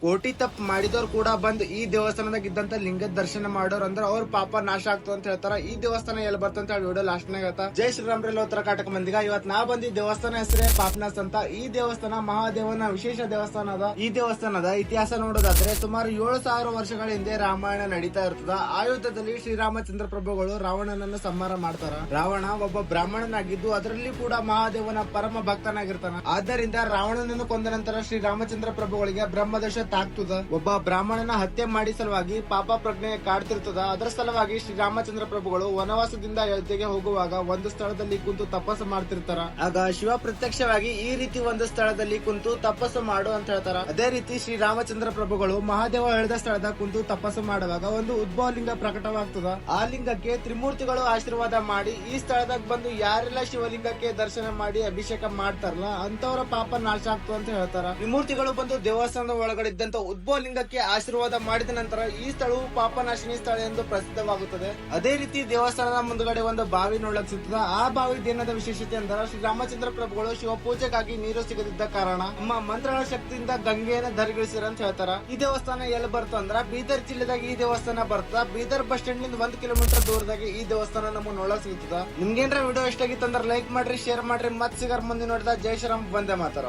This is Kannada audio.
ಕೋಟಿ ತಪ್ಪು ಮಾಡಿದವ್ರು ಕೂಡ ಬಂದ್ ಈ ದೇವಸ್ಥಾನದಾಗ ಇದ್ದಂತ ಲಿಂಗದ ದರ್ಶನ ಮಾಡೋರ್ ಅಂದ್ರೆ ಅವ್ರ ಪಾಪ ನಾಶ ಆಗ್ತದ ಅಂತ ಹೇಳ್ತಾರ. ಈ ದೇವಸ್ಥಾನ ಎಲ್ಲಿ ಬರ್ತಂತ ಹೇಳಿ ವಿಡಿಯೋ ಲಾಸ್ಟ್ ನಾಗ ಹೇಳ್ತಾ. ಜೈ ಶ್ರೀರಾಮ್ ರೀ ಉತ್ತರ ಕರ್ನಾಟಕ ಮಂದಿಗ. ಇವತ್ ನಾ ಬಂದಿ ದೇವಸ್ಥಾನ ಹೆಸರೇ ಪಾಪನಾಸ್ ಅಂತ. ಈ ದೇವಸ್ಥಾನ ಮಹಾದೇವನ ವಿಶೇಷ ದೇವಸ್ಥಾನ ಅದ. ಈ ದೇವಸ್ಥಾನದ ಇತಿಹಾಸ ನೋಡೋದಾದ್ರೆ ಸುಮಾರು 7,000 ವರ್ಷಗಳ ಹಿಂದೆ ರಾಮಾಯಣ ನಡೀತಾ ಇರ್ತದ. ಆ ಯುದ್ಧದಲ್ಲಿ ಶ್ರೀರಾಮಚಂದ್ರ ಪ್ರಭುಗಳು ರಾವಣನನ್ನು ಸಂಹಾರ ಮಾಡ್ತಾರ. ರಾವಣ ಒಬ್ಬ ಬ್ರಾಹ್ಮಣನಾಗಿದ್ದು ಅದರಲ್ಲಿ ಕೂಡ ಮಹಾದೇವನ ಪರಮ ಭಕ್ತನಾಗಿರ್ತಾನ. ಆದ್ದರಿಂದ ರಾವಣನನ್ನು ಕೊಂದ ನಂತರ ಶ್ರೀರಾಮಚಂದ್ರ ಪ್ರಭುಗಳಿಗೆ ಬ್ರಹ್ಮದೋಷ ತಾಕ್ತದ. ಒಬ್ಬ ಬ್ರಾಹ್ಮಣನ ಹತ್ಯೆ ಮಾಡಿ ಸಲುವಾಗಿ ಪಾಪ ಪ್ರಜ್ಞೆ ಕಾಡ್ತಿರ್ತದ. ಅದರ ಸಲುವಾಗಿ ಶ್ರೀರಾಮಚಂದ್ರ ಪ್ರಭುಗಳು ವನವಾಸದಿಂದ ಅಯೋಧ್ಯೆಗೆ ಹೋಗುವಾಗ ಒಂದು ಸ್ಥಳದಲ್ಲಿ ಕುಂತು ತಪಸ್ಸು ಮಾಡ್ತಿರ್ತಾರ. ಆಗ ಶಿವ ಪ್ರತ್ಯಕ್ಷವಾಗಿ ಈ ರೀತಿ ಒಂದು ಸ್ಥಳದಲ್ಲಿ ಕುಂತು ತಪಸ್ಸು ಮಾಡು ಅಂತ ಹೇಳ್ತಾರ. ಅದೇ ರೀತಿ ಶ್ರೀರಾಮಚಂದ್ರ ಪ್ರಭುಗಳು ಮಹಾದೇವ ಹೇಳಿದ ಸ್ಥಳದ ಕುಂತು ತಪಸ್ಸು ಮಾಡುವಾಗ ಒಂದು ಉದ್ಭವ ಲಿಂಗ ಪ್ರಕಟವಾಗ್ತದ. ಆ ಲಿಂಗಕ್ಕೆ ತ್ರಿಮೂರ್ತಿಗಳು ಆಶೀರ್ವಾದ ಮಾಡಿ ಈ ಸ್ಥಳದಾಗ ಬಂದು ಯಾರೆಲ್ಲ ಶಿವಲಿಂಗಕ್ಕೆ ದರ್ಶನ ಮಾಡಿ ಅಭಿಷೇಕ ಮಾಡ್ತಾರಲ್ಲ ಅಂತವರ ಪಾಪ ನಾಶ ಆಗ್ತದ ಅಂತ ಹೇಳ್ತಾರ. ತ್ರಿಮೂರ್ತಿಗಳು ಬಂದು ದೇವಸ್ಥಾನದ ಒಳಗಡೆ ಇದ್ದಂತ ಉದ್ಭವ ಲಿಂಗಕ್ಕೆ ಆಶೀರ್ವಾದ ಮಾಡಿದ ನಂತರ ಈ ಸ್ಥಳವು ಪಾಪನಾಶಿನಿ ಸ್ಥಳ ಎಂದು ಪ್ರಸಿದ್ಧವಾಗುತ್ತದೆ. ಅದೇ ರೀತಿ ದೇವಸ್ಥಾನದ ಮುಂದುಗಡೆ ಒಂದು ಬಾವಿ ನೋಡಕ್ ಸಿಗ್ತದ. ಆ ಬಾವಿ ಏನದ ವಿಶೇಷತೆ ಅಂದ್ರೆ ಶ್ರೀರಾಮಚಂದ್ರ ಪ್ರಭುಗಳು ಶಿವ ಪೂಜೆಗಾಗಿ ನೀರು ಸಿಗದಿದ್ದ ಕಾರಣ ನಮ್ಮ ಮಂತ್ರಗಳ ಶಕ್ತಿಯಿಂದ ಗಂಗೆಯನ್ನು ಧರಿಗಿಳಿಸಿರ ಅಂತ ಹೇಳ್ತಾರ. ಈ ದೇವಸ್ಥಾನ ಎಲ್ಲಿ ಬರ್ತಂದ್ರ ಬೀದರ್ ಜಿಲ್ಲೆದಾಗ ಈ ದೇವಸ್ಥಾನ ಬರ್ತದ. ಬೀದರ್ ಬಸ್ ಸ್ಟ್ಯಾಂಡ್ ನಿಂದ 1 ಕಿಲೋಮೀಟರ್ ದೂರದಾಗ ಈ ದೇವಸ್ಥಾನ ನಮಗೆ ನೋಡಕ್ ಸಿಗ್ತದ. ನಿಮ್ಗೇನ್ರ ವಿಡಿಯೋ ಇಷ್ಟ ಆಗಿತ್ತು ಅಂದ್ರೆ ಲೈಕ್ ಮಾಡ್ರಿ, ಶೇರ್ ಮಾಡ್ರಿ. ಮತ್ ಸಿಗರ್ ಮುಂದೆ ನೋಡಿದ ಜೈ ಶ್ರೀರಾಮ್, ವಂದೇ ಮಾತರಂ.